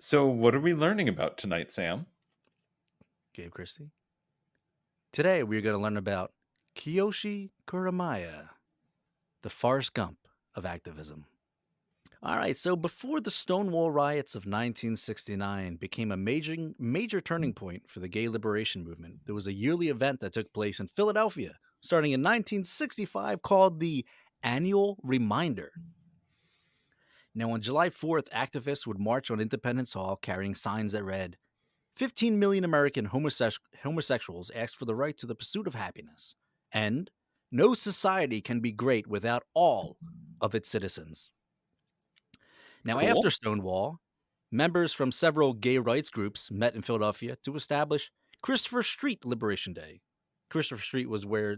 So, what are we learning about tonight, Sam? Gabe Christie. Today we're going to learn about Kiyoshi Kuromiya, the Forrest Gump of activism. All right, so before the Stonewall riots of 1969 became a major turning point for the gay liberation movement, there was a yearly event that took place in Philadelphia starting in 1965 called the Annual Reminder. Now, on July 4th, activists would march on Independence Hall carrying signs that read, 15 million American homosexuals ask for the right to the pursuit of happiness. And no society can be great without all of its citizens. Now, after Cool. Stonewall, members from several gay rights groups met in Philadelphia to establish Christopher Street Liberation Day. Christopher Street was where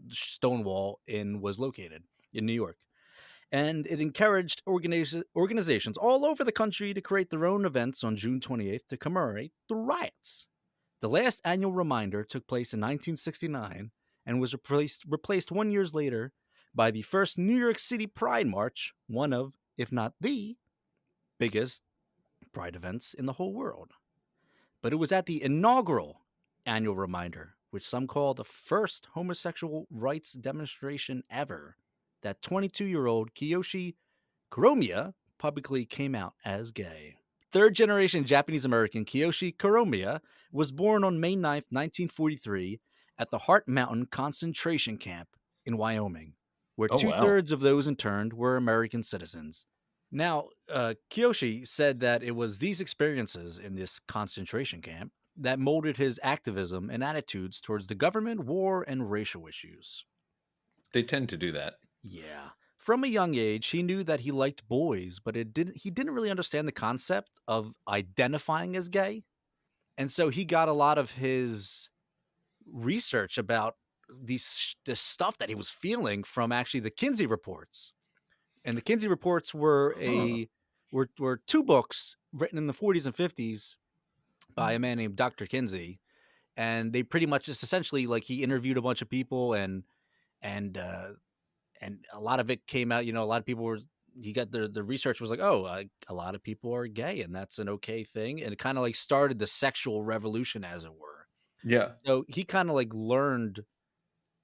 Stonewall was located in New York. And it encouraged organizations all over the country to create their own events on June 28th to commemorate the riots. The last annual reminder took place in 1969 and was replaced 1 year later by the first New York City Pride March, one of, if not the biggest pride events in the whole world. But it was at the inaugural annual reminder, which some call the first homosexual rights demonstration ever, that 22-year-old Kiyoshi Kuromiya publicly came out as gay. Third generation Japanese American Kiyoshi Kuromiya was born on May 9th, 1943, at the Heart Mountain concentration camp in Wyoming, where Oh, two wow. thirds of those interned were American citizens. Now, Kiyoshi said that it was these experiences in this concentration camp that molded his activism and attitudes towards the government, war, and racial issues. They tend to do that. Yeah. From a young age, he knew that he liked boys, but he didn't really understand the concept of identifying as gay. And so he got a lot of his research about this stuff that he was feeling from actually the Kinsey reports. And the Kinsey reports were Huh. were two books written in the 40s and 50s by a man named Dr. Kinsey, and they pretty much just essentially like he interviewed a bunch of people and and a lot of it came out. A lot of people were. He got the research was like, oh, a lot of people are gay, and that's an okay thing, and it kind of like started the sexual revolution, as it were. Yeah. So he kind of like learned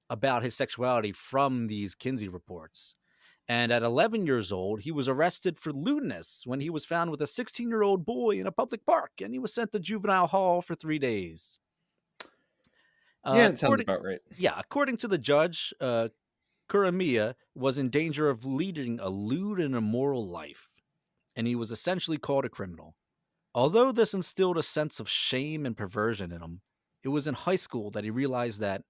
about his sexuality from these Kinsey reports. And at 11 years old, he was arrested for lewdness when he was found with a 16-year-old boy in a public park, and he was sent to juvenile hall for 3 days. Yeah, it sounds According, about right. yeah, according to the judge, Kuromiya was in danger of leading a lewd and immoral life, and he was essentially called a criminal. Although this instilled a sense of shame and perversion in him, it was in high school that he realized that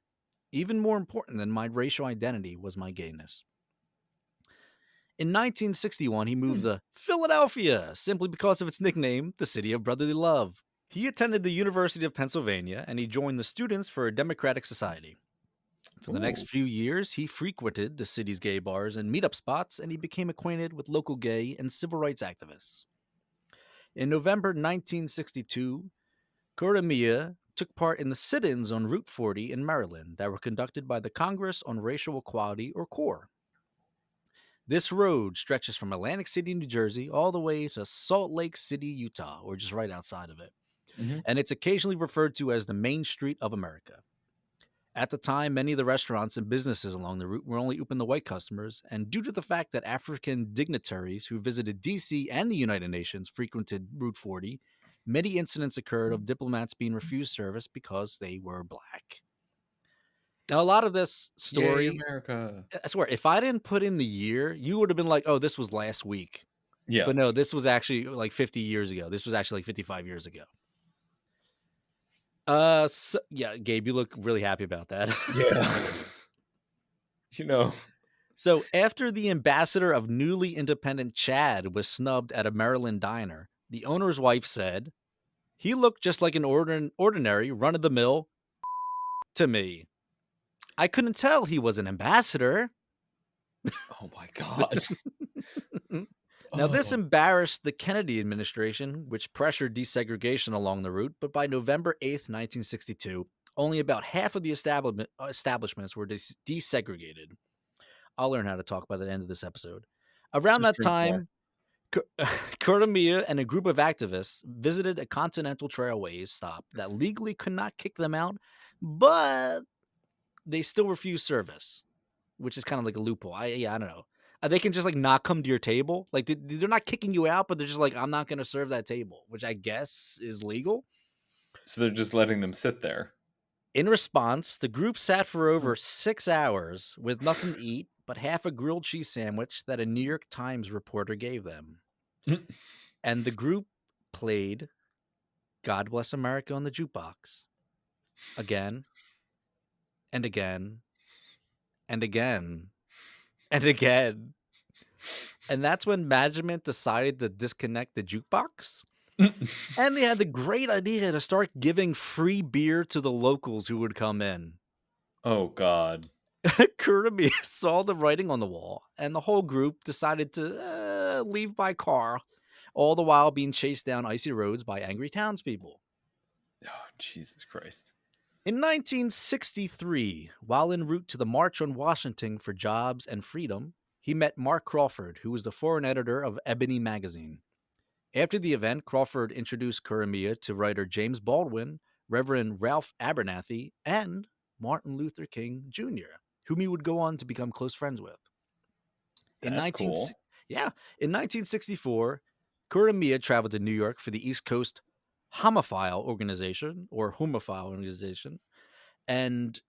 even more important than my racial identity was my gayness. In 1961, he moved Hmm. to Philadelphia simply because of its nickname, the City of Brotherly Love. He attended the University of Pennsylvania and he joined the Students for a Democratic Society. For the next Ooh. few years, he frequented the city's gay bars and meetup spots, and he became acquainted with local gay and civil rights activists. In November 1962, Kuromiya took part in the sit ins on Route 40 in Maryland that were conducted by the Congress on Racial Equality, or CORE. This road stretches from Atlantic City, New Jersey, all the way to Salt Lake City, Utah, or just right outside of it. Hmm. And it's occasionally referred to as the Main Street of America. At the time, many of the restaurants and businesses along the route were only open to white customers, and due to the fact that African dignitaries who visited DC and the United Nations frequented Route 40, many incidents occurred of diplomats being refused service because they were black. Now, a lot of this Yay, story, America. I swear, if I didn't put in the year, you would have been like, oh, this was last week. Yeah. But no, this was actually like 50 years ago. This was actually like 55 years ago. Yeah, Gabe, you look really happy about that. Yeah. you know, So, after the ambassador of newly independent Chad was snubbed at a Maryland diner, the owner's wife said, he looked just like an ordinary run of the mill to me. I couldn't tell he was an ambassador. oh my God. Now, this Oh. embarrassed the Kennedy administration, which pressured desegregation along the route, but by November 8th, 1962, only about half of the establishments were desegregated. I'll learn how to talk by the end of this episode. Around Just that drink more. time, Kuromiya and a group of activists visited a Continental Trailways stop that legally could not kick them out, but they still refused service, which is kind of like a loophole. I don't know. They can just like not come to your table. Like they're not kicking you out, but they're just like, I'm not going to serve that table, which I guess is legal. So they're just letting them sit there. In response, the group sat for over 6 hours with nothing to eat but half a grilled cheese sandwich that a New York Times reporter gave them. And the group played God Bless America on the jukebox again and again and again and again. And that's when management decided to disconnect the jukebox. And they had the great idea to start giving free beer to the locals who would come in. Oh, God. Kuromiya saw the writing on the wall, and the whole group decided to leave by car, all the while being chased down icy roads by angry townspeople. Oh, Jesus Christ. In 1963, while en route to the March on Washington for Jobs and Freedom, he met Mark Crawford, who was the foreign editor of Ebony magazine. After the event, Crawford introduced Kuromiya to writer James Baldwin, Reverend Ralph Abernathy, and Martin Luther King Jr., whom he would go on to become close friends with. That's cool. In 1964, Kuromiya traveled to New York for the East Coast Homophile organization, and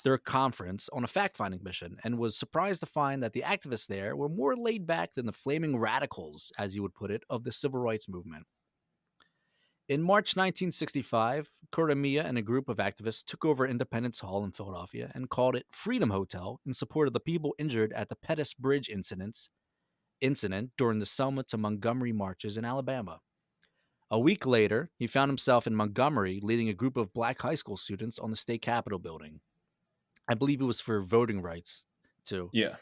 their conference on a fact-finding mission, and was surprised to find that the activists there were more laid back than the flaming radicals, as he would put it, of the civil rights movement. In March 1965, Kuromiya and a group of activists took over Independence Hall in Philadelphia and called it Freedom Hotel in support of the people injured at the Pettus Bridge incident during the Selma to Montgomery marches in Alabama. A week later, he found himself in Montgomery leading a group of black high school students on the state capitol building. I believe it was for voting rights, too. Yeah.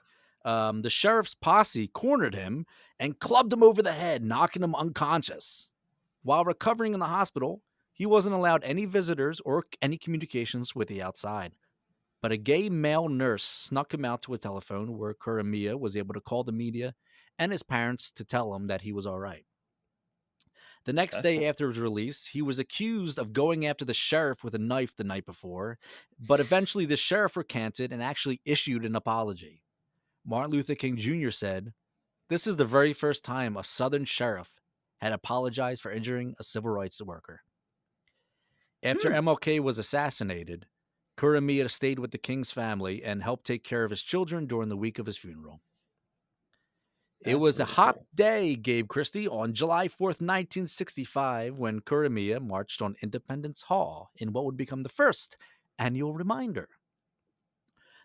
The sheriff's posse cornered him and clubbed him over the head, knocking him unconscious. While recovering in the hospital, he wasn't allowed any visitors or any communications with the outside. But a gay male nurse snuck him out to a telephone where Kuromiya was able to call the media and his parents to tell him that he was all right. The next day after his release, he was accused of going after the sheriff with a knife the night before, but eventually the sheriff recanted and actually issued an apology. Martin Luther King Jr. said, "This is the very first time a Southern sheriff had apologized for injuring a civil rights worker." After MLK was assassinated, Kuromiya stayed with the King's family and helped take care of his children during the week of his funeral. It was really a hot day, Gabe Christie, on July 4th, 1965, when Kuromiya marched on Independence Hall in what would become the first annual reminder.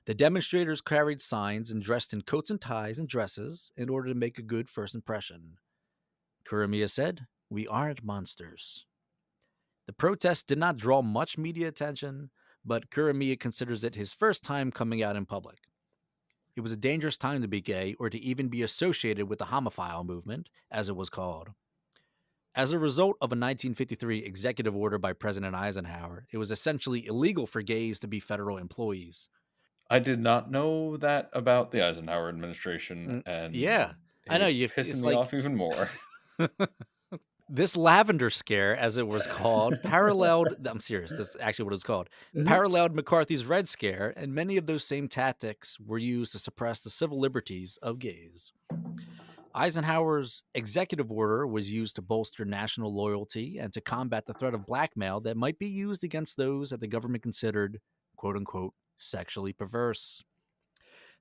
The demonstrators carried signs and dressed in coats and ties and dresses in order to make a good first impression. Kuromiya said, "We aren't monsters." The protest did not draw much media attention, but Kuromiya considers it his first time coming out in public. It was a dangerous time to be gay or to even be associated with the Homophile movement, as it was called. As a result of a 1953 executive order by President Eisenhower, it was essentially illegal for gays to be federal employees. I did not know that about the Eisenhower administration, and yeah, I know you're pissing me off even more. This lavender scare, as it was called, paralleled, I'm serious, that's actually what it was called, paralleled McCarthy's Red Scare, and many of those same tactics were used to suppress the civil liberties of gays. Eisenhower's executive order was used to bolster national loyalty and to combat the threat of blackmail that might be used against those that the government considered, quote-unquote, sexually perverse.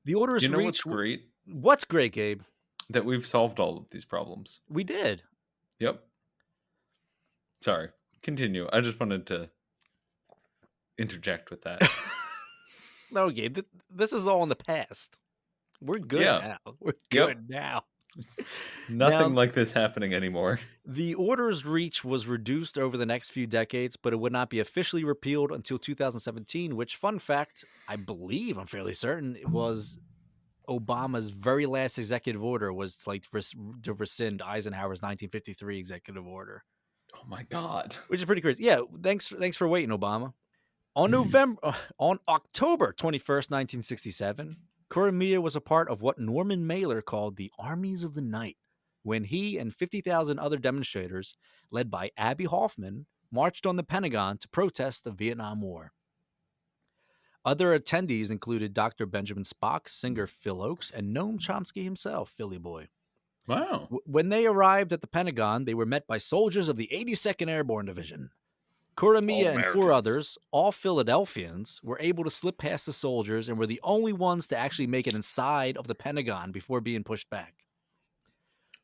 The orders reached... what's great? What's great, Gabe? That we've solved all of these problems. We did. Yep. Sorry. Continue. I just wanted to interject with that. No, Gabe, this is all in the past. We're good now. We're good now. Nothing like this happening anymore. The order's reach was reduced over the next few decades, but it would not be officially repealed until 2017, which, fun fact, I'm fairly certain, it was Obama's very last executive order was to rescind Eisenhower's 1953 executive order. Oh my God. Which is pretty crazy. Yeah, thanks for waiting, Obama. On October 21st, 1967, Kuromiya was a part of what Norman Mailer called the Armies of the Night, when he and 50,000 other demonstrators, led by Abby Hoffman, marched on the Pentagon to protest the Vietnam War. Other attendees included Dr. Benjamin Spock, singer Phil Oakes, and Noam Chomsky himself, Philly Boy. Wow. When they arrived at the Pentagon, they were met by soldiers of the 82nd Airborne Division. All Kuromiya and 4 Americans. others, all Philadelphians, were able to slip past the soldiers and were the only ones to actually make it inside of the Pentagon before being pushed back.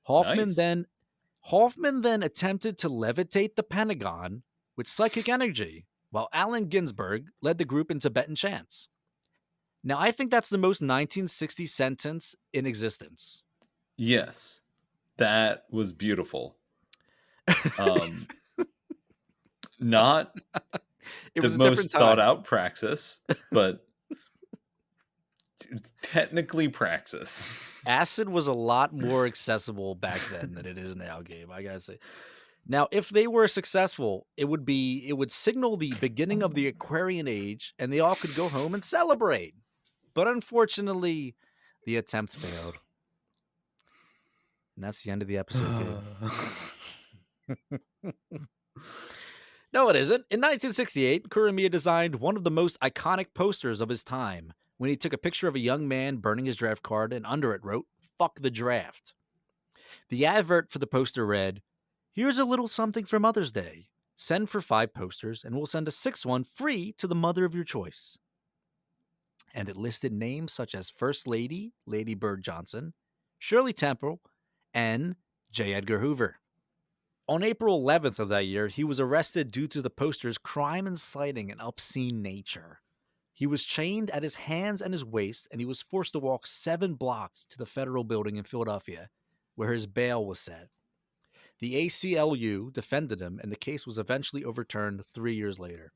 Hoffman Nice. then attempted to levitate the Pentagon with psychic energy, while Allen Ginsberg led the group in Tibetan chants. Now, I think that's the most 1960 sentence in existence. Yes. That was beautiful. Not It the was a most different thought time. out praxis, but technically praxis. Acid was a lot more accessible back then than it is now, Gabe, I gotta say. Now, if they were successful, it would signal the beginning of the Aquarian Age, and they all could go home and celebrate. But unfortunately, the attempt failed. And that's the end of the episode, Gabe. No, it isn't. In 1968, Kuromiya designed one of the most iconic posters of his time when he took a picture of a young man burning his draft card and under it wrote, "Fuck the draft." The advert for the poster read, "Here's a little something for Mother's Day. Send for 5 posters and we'll send a 6th one free to the mother of your choice." And it listed names such as First Lady, Lady Bird Johnson, Shirley Temple, and J. Edgar Hoover. On April 11th of that year, he was arrested due to the poster's crime inciting and obscene nature. He was chained at his hands and his waist, and he was forced to walk 7 blocks to the federal building in Philadelphia, where his bail was set. The ACLU defended him, and the case was eventually overturned 3 years later.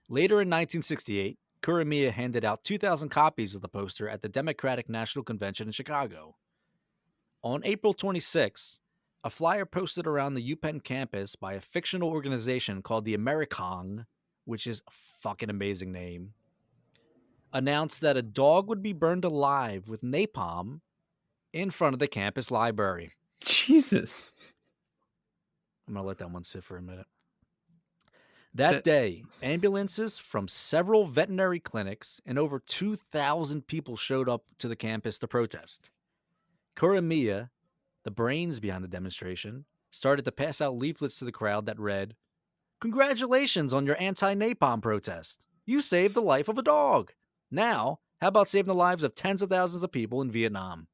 Later in 1968, Kuromiya handed out 2,000 copies of the poster at the Democratic National Convention in Chicago. On April 26, a flyer posted around the UPenn campus by a fictional organization called the Americong, which is a fucking amazing name, announced that a dog would be burned alive with napalm in front of the campus library. Jesus. I'm going to let that one sit for a minute. That day, ambulances from several veterinary clinics and over 2,000 people showed up to the campus to protest. Kuromiya, the brains behind the demonstration, started to pass out leaflets to the crowd that read, "Congratulations on your anti-napalm protest. You saved the life of a dog. Now, how about saving the lives of tens of thousands of people in Vietnam?"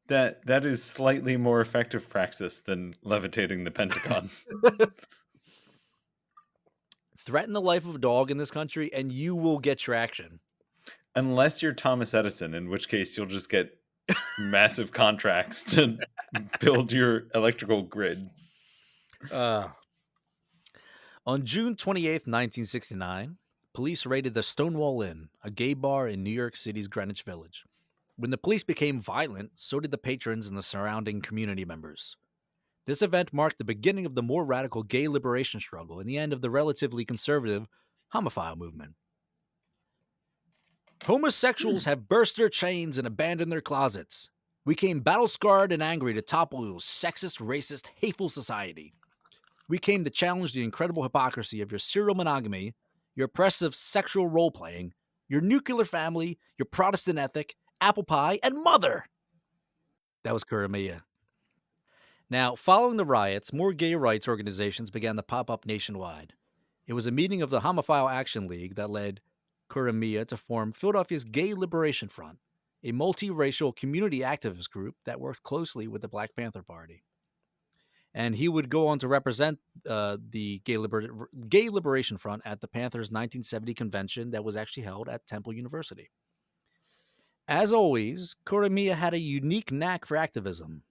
That is slightly more effective praxis than levitating the Pentagon. Threaten the life of a dog in this country and you will get traction. Unless you're Thomas Edison, in which case you'll just get massive contracts to build your electrical grid. On June 28th, 1969, police raided the Stonewall Inn, a gay bar in New York City's Greenwich Village. When the police became violent, so did the patrons and the surrounding community members. This event marked the beginning of the more radical gay liberation struggle and the end of the relatively conservative Homophile movement. "Homosexuals have burst their chains and abandoned their closets. We came battle-scarred and angry to topple your sexist, racist, hateful society. We came to challenge the incredible hypocrisy of your serial monogamy, your oppressive sexual role-playing, your nuclear family, your Protestant ethic, apple pie, and mother." That was Kuromiya. Now, following the riots, more gay rights organizations began to pop up nationwide. It was a meeting of the Homophile Action League that led Kuromiya to form Philadelphia's Gay Liberation Front, a multiracial community activist group that worked closely with the Black Panther Party. And he would go on to represent the Gay Liberation Front at the Panthers' 1970 convention that was actually held at Temple University. As always, Kuromiya had a unique knack for activism.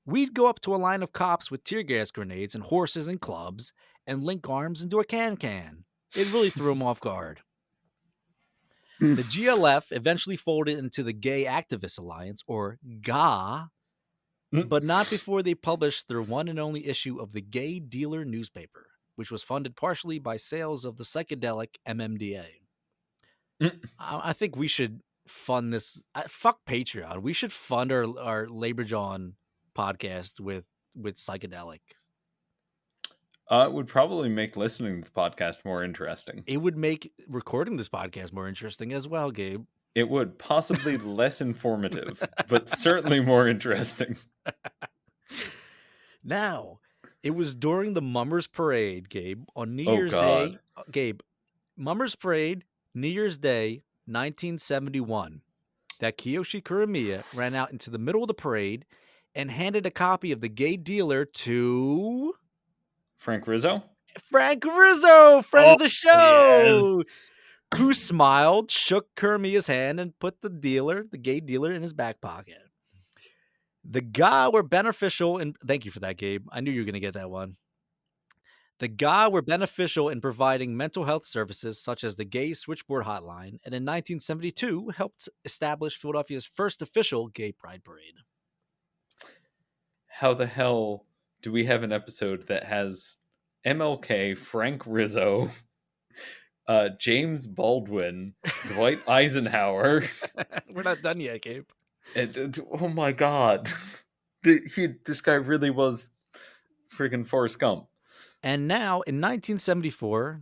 We'd go up to a line of cops with tear gas grenades and horses and clubs and link arms into a can-can. It really threw him off guard. The GLF eventually folded into the Gay Activist Alliance, or GA, but not before they published their one and only issue of the Gay Dealer newspaper, which was funded partially by sales of the psychedelic MMDA. I think we should fund this. Fuck Patreon. We should fund our Labor Jawn podcast with psychedelic. It would probably make listening to the podcast more interesting. It would make recording this podcast more interesting as well, Gabe. It would possibly less informative, but certainly more interesting. Now, it was during the Mummers Parade, Gabe, on New Oh, Year's God. Day. Gabe, Mummers Parade, New Year's Day, 1971, that Kiyoshi Kuromiya ran out into the middle of the parade and handed a copy of The Gay Dealer to Frank Rizzo? Frank Rizzo, friend of the show, Yes. who smiled, shook Kuromiya's hand, and put the gay dealer, in his back pocket. The GA were beneficial in... Thank you for that, Gabe. I knew you were going to get that one. The GA were beneficial in providing mental health services such as the Gay Switchboard Hotline, and in 1972 helped establish Philadelphia's first official gay pride parade. How the hell do we have an episode that has MLK, Frank Rizzo, James Baldwin, Dwight Eisenhower? We're not done yet, Gabe. Oh my God. This guy really was freaking Forrest Gump. And now, in 1974,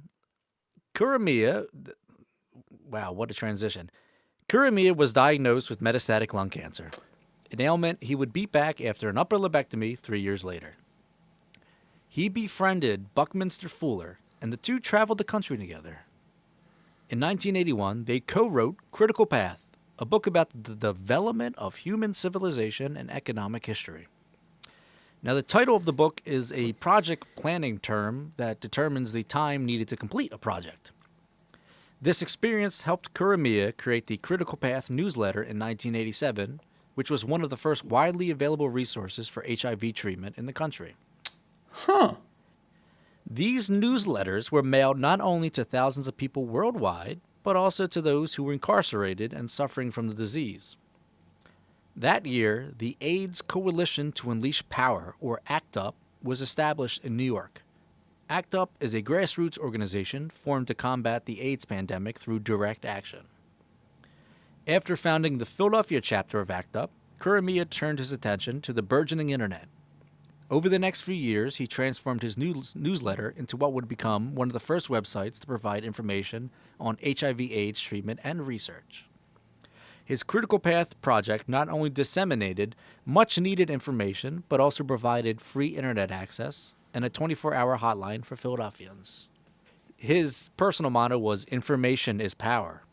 Kuromiya... Wow, what a transition. Kuromiya was diagnosed with metastatic lung cancer, an ailment he would beat back after an upper lobectomy 3 years later. He befriended Buckminster Fuller, and the two traveled the country together. In 1981, they co-wrote Critical Path, a book about the development of human civilization and economic history. Now, the title of the book is a project planning term that determines the time needed to complete a project. This experience helped Kuromiya create the Critical Path newsletter in 1987, which was one of the first widely available resources for HIV treatment in the country. Huh. These newsletters were mailed not only to thousands of people worldwide, but also to those who were incarcerated and suffering from the disease. That year, the AIDS Coalition to Unleash Power, or ACT UP, was established in New York. ACT UP is a grassroots organization formed to combat the AIDS pandemic through direct action. After founding the Philadelphia chapter of ACT UP, Kuromiya turned his attention to the burgeoning internet. Over the next few years, he transformed his newsletter into what would become one of the first websites to provide information on HIV/AIDS treatment and research. His Critical Path project not only disseminated much-needed information, but also provided free internet access and a 24-hour hotline for Philadelphians. His personal motto was, "Information is power."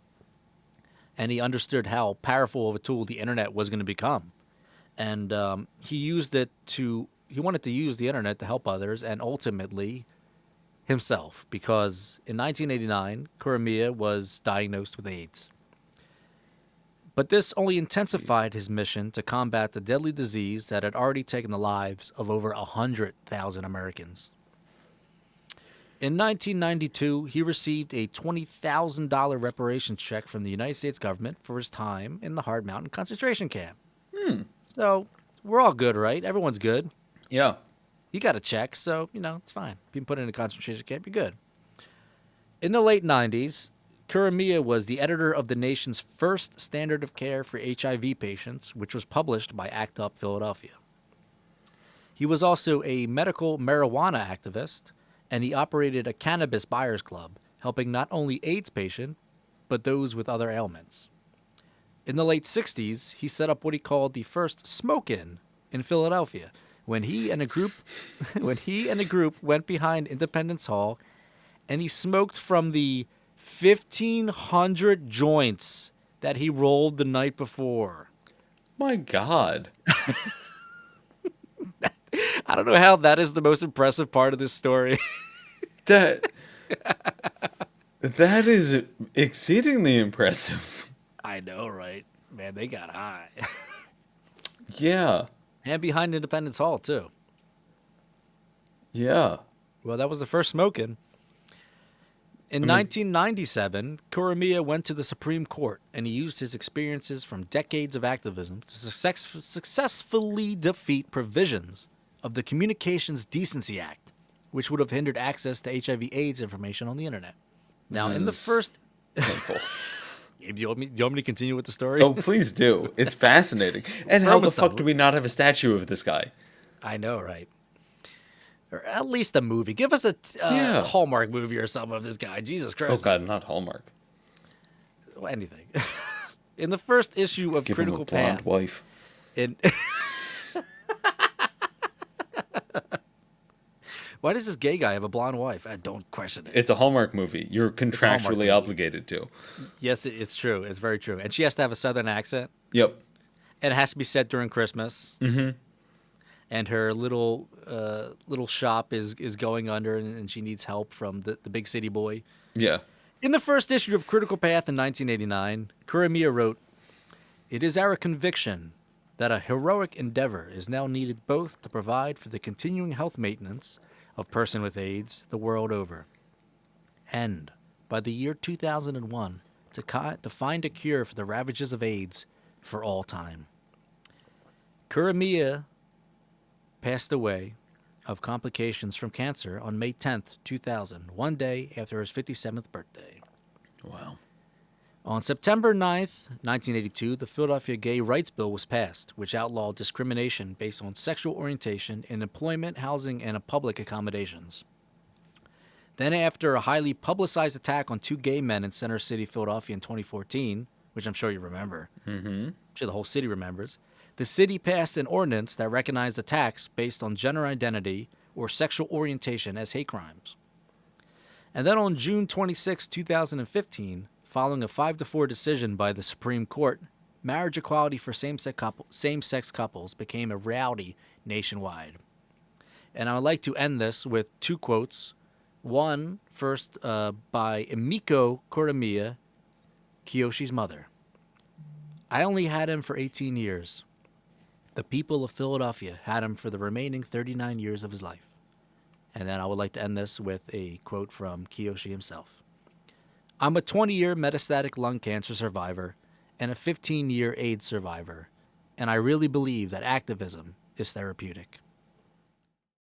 And he understood how powerful of a tool the internet was going to become. And he wanted to use the internet to help others and ultimately himself, because in 1989, Kuromiya was diagnosed with AIDS. But this only intensified his mission to combat the deadly disease that had already taken the lives of over 100,000 Americans. In 1992, he received a $20,000 reparations check from the United States government for his time in the Hard Mountain concentration camp. So, we're all good, right? Everyone's good. Yeah. He got a check, so, it's fine. Being put in a concentration camp, you're good. In the late 90s, Kuromiya was the editor of the nation's first standard of care for HIV patients, which was published by ACT UP Philadelphia. He was also a medical marijuana activist, and he operated a cannabis buyers club, helping not only AIDS patients, but those with other ailments. In the late 60s, he set up what he called the first smoke-in Philadelphia, when he and a group went behind Independence Hall, and he smoked from the 1,500 joints that he rolled the night before. My God. I don't know how that is the most impressive part of this story. That is exceedingly impressive. I know, right? Man, they got high. Yeah. And behind Independence Hall, too. Yeah. Well, that was the first smoking. In 1997, Kuromiya went to the Supreme Court, and he used his experiences from decades of activism to successfully defeat provisions of the Communications Decency Act, which would have hindered access to HIV/AIDS information on the internet. Now, in the first... Painful. Do you want me to continue with the story? Oh, please do. It's fascinating. And We're how the almost fuck done. do we not have a statue of this guy? I know, right? Or at least a movie. Give us a Yeah. Hallmark movie or something of this guy. Jesus Oh Christ. god, not Hallmark. Well, anything. In the first issue of Give him a Critical blonde Path, wife. in why does this gay guy have a blonde wife? I don't question it. It's a Hallmark movie. You're a Hallmark contractually movie. obligated to. Yes, it's true. It's very true. And she has to have a southern accent. Yep. And it has to be set during Christmas. Mm-hmm. And her little shop is going under, and she needs help from the big city boy. Yeah. In the first issue of Critical Path in 1989, Kuromiya wrote, "It is our conviction that a heroic endeavor is now needed both to provide for the continuing health maintenance of person with AIDS the world over, and by the year 2001 to find a cure for the ravages of AIDS for all time." Kuromiya passed away of complications from cancer on May 10th, 2000, one day after his 57th birthday. Wow. On September 9th, 1982, the Philadelphia Gay Rights Bill was passed, which outlawed discrimination based on sexual orientation in employment, housing, and public accommodations. Then, after a highly publicized attack on two gay men in Center City, Philadelphia in 2014, which I'm sure you remember, I'm sure the whole city remembers, the city passed an ordinance that recognized attacks based on gender identity or sexual orientation as hate crimes. And then on June 26, 2015, following a 5-4 decision by the Supreme Court, marriage equality for same-sex couples became a reality nationwide. And I would like to end this with two quotes. One, first by Emiko Kuromiya, Kiyoshi's mother. "I only had him for 18 years. The people of Philadelphia had him for the remaining 39 years of his life." And then I would like to end this with a quote from Kiyoshi himself. "I'm a 20-year metastatic lung cancer survivor and a 15-year AIDS survivor, and I really believe that activism is therapeutic."